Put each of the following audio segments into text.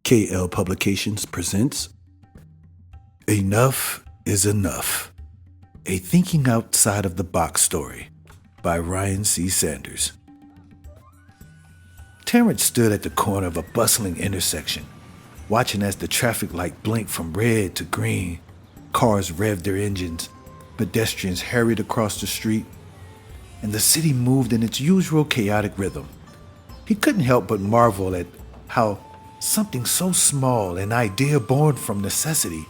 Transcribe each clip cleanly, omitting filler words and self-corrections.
KL Publications presents Enough is Enough, a thinking outside of the box story by Ryan C. Sanders. Terrence stood at the corner of a bustling intersection, watching as the traffic light blinked from red to green. Cars revved their engines, pedestrians hurried across the street, and the city moved in its usual chaotic rhythm. He couldn't help but marvel at how something so small, an idea born from necessity,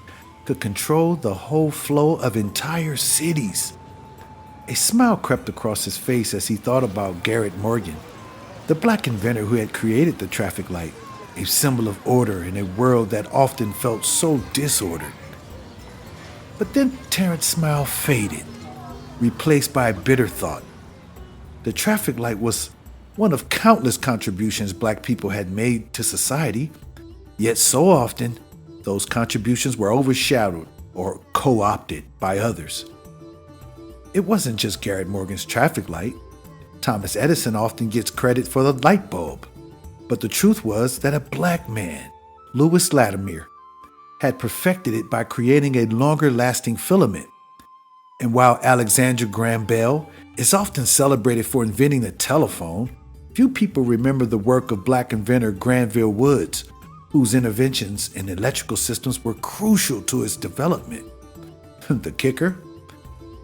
could control the whole flow of entire cities. A smile crept across his face as he thought about Garrett Morgan, the black inventor who had created the traffic light, a symbol of order in a world that often felt so disordered. But then Terrence's smile faded, replaced by a bitter thought. The traffic light was one of countless contributions black people had made to society, yet so often those contributions were overshadowed or co-opted by others. It wasn't just Garrett Morgan's traffic light. Thomas Edison often gets credit for the light bulb, but the truth was that a black man, Lewis Latimer, had perfected it by creating a longer-lasting filament. And while Alexander Graham Bell is often celebrated for inventing the telephone, few people remember the work of black inventor Granville Woods, whose interventions in electrical systems were crucial to its development. The kicker?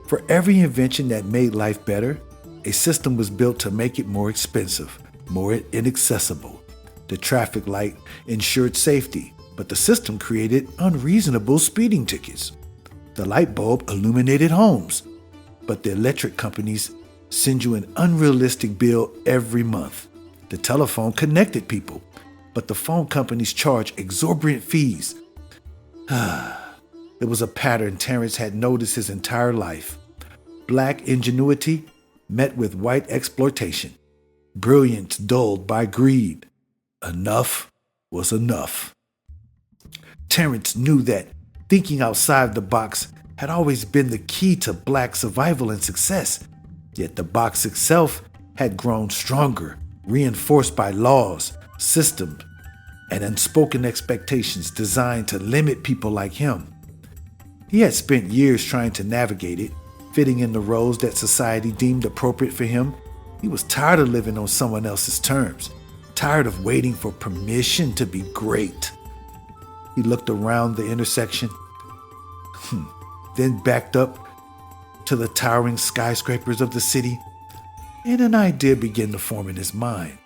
For every invention that made life better, a system was built to make it more expensive, more inaccessible. The traffic light ensured safety, but the system created unreasonable speeding tickets. The light bulb illuminated homes, but the electric companies send you an unrealistic bill every month. The telephone connected people, but the phone companies charge exorbitant fees. It was a pattern Terrence had noticed his entire life. Black ingenuity met with white exploitation. Brilliance dulled by greed. Enough was enough. Terrence knew that thinking outside the box had always been the key to black survival and success. Yet the box itself had grown stronger, reinforced by laws, systems, and unspoken expectations designed to limit people like him. He had spent years trying to navigate it, fitting in the roles that society deemed appropriate for him. He was tired of living on someone else's terms, tired of waiting for permission to be great. He looked around the intersection, then backed up to the towering skyscrapers of the city, and an idea began to form in his mind.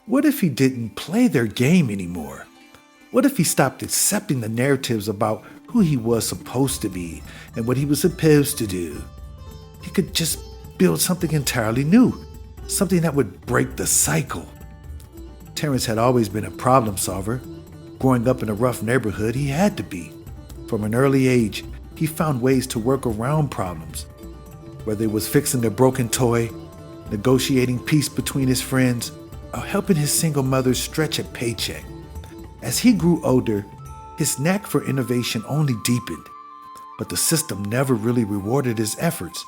What if he didn't play their game anymore? What if he stopped accepting the narratives about who he was supposed to be and what he was supposed to do? He could just build something entirely new, something that would break the cycle. Terrence had always been a problem solver. Growing up in a rough neighborhood, he had to be. From an early age, he found ways to work around problems, whether it was fixing a broken toy, negotiating peace between his friends, or helping his single mother stretch a paycheck. As he grew older, his knack for innovation only deepened, but the system never really rewarded his efforts.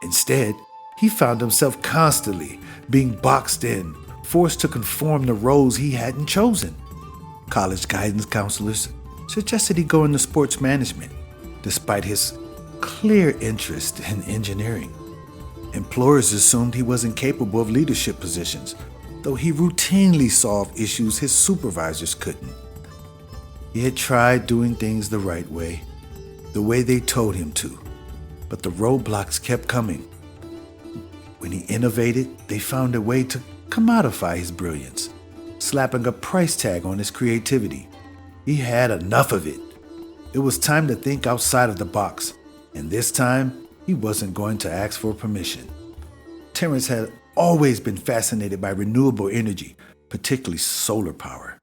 Instead, he found himself constantly being boxed in, forced to conform to roles he hadn't chosen. College guidance counselors suggested he go into sports management, despite his clear interest in engineering. Employers assumed he wasn't capable of leadership positions, though he routinely solved issues his supervisors couldn't. He had tried doing things the right way, the way they told him to, but the roadblocks kept coming. When he innovated, they found a way to commodify his brilliance, slapping a price tag on his creativity. He had enough of it. It was time to think outside of the box, and this time, he wasn't going to ask for permission. Terrence had always been fascinated by renewable energy, particularly solar power.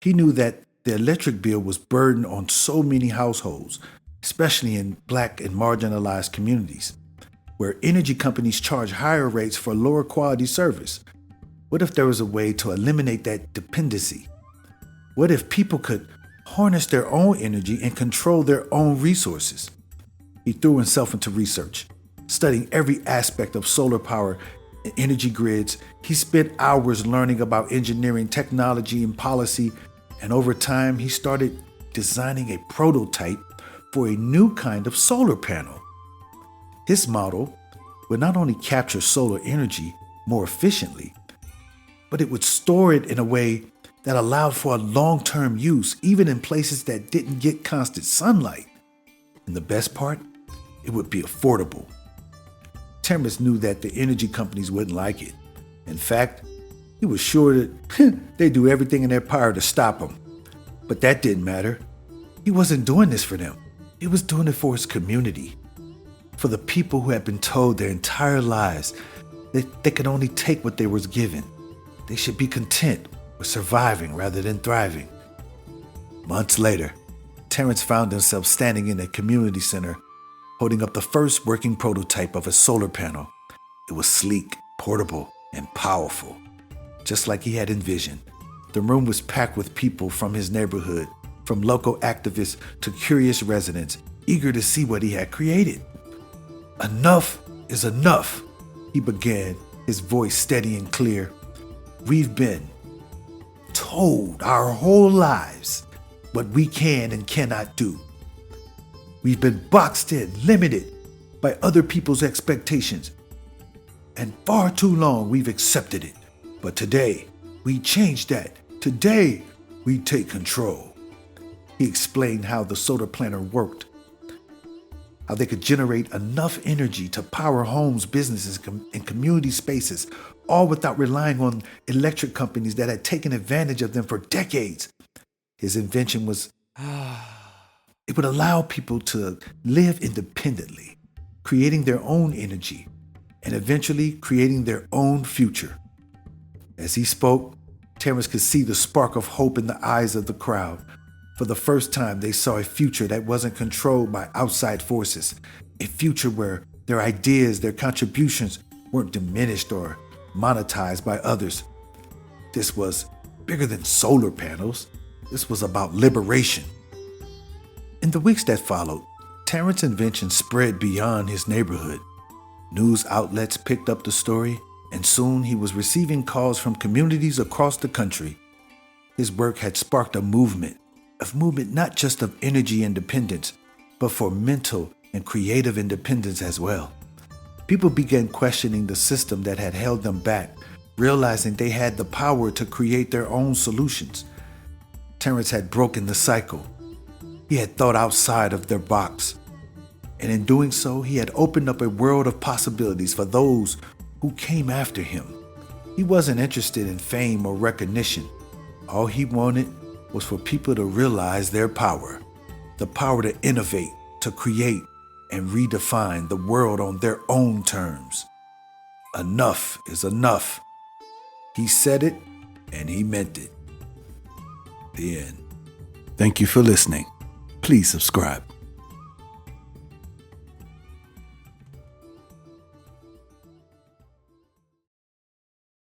He knew that the electric bill was burdened on so many households, especially in black and marginalized communities, where energy companies charge higher rates for lower quality service. What if there was a way to eliminate that dependency? What if people could harness their own energy and control their own resources? He threw himself into research, studying every aspect of solar power and energy grids. He spent hours learning about engineering, technology, and policy, And over time, he started designing a prototype for a new kind of solar panel. His model would not only capture solar energy more efficiently, but it would store it in a way that allowed for a long-term use, even in places that didn't get constant sunlight. And the best part, it would be affordable. Terrence knew that the energy companies wouldn't like it. In fact, he was sure that they'd do everything in their power to stop him. But that didn't matter. He wasn't doing this for them. He was doing it for his community. For the people who had been told their entire lives that they could only take what they was given. They should be content with surviving rather than thriving. Months later, Terrence found himself standing in a community center holding up the first working prototype of a solar panel. It was sleek, portable, and powerful, just like he had envisioned. The room was packed with people from his neighborhood, from local activists to curious residents, eager to see what he had created. "Enough is enough," he began, his voice steady and clear. "We've been told our whole lives what we can and cannot do. We've been boxed in, limited by other people's expectations. And far too long we've accepted it. But today, we change that. Today, we take control." He explained how the solar planner worked, how they could generate enough energy to power homes, businesses, and community spaces, all without relying on electric companies that had taken advantage of them for decades. His invention was, it would allow people to live independently, creating their own energy, and eventually creating their own future. As he spoke, Terrence could see the spark of hope in the eyes of the crowd. For the first time, they saw a future that wasn't controlled by outside forces, a future where their ideas, their contributions weren't diminished or monetized by others. This was bigger than solar panels. This was about liberation. In the weeks that followed, Terrence's invention spread beyond his neighborhood. News outlets picked up the story, and soon he was receiving calls from communities across the country. His work had sparked a movement not just of energy independence, but for mental and creative independence as well. People began questioning the system that had held them back, realizing they had the power to create their own solutions. Terrence had broken the cycle. He had thought outside of their box. And in doing so, he had opened up a world of possibilities for those who came after him. He wasn't interested in fame or recognition. All he wanted was for people to realize their power, the power to innovate, to create, and redefine the world on their own terms. Enough is enough. He said it, and he meant it. The end. Thank you for listening. Please subscribe.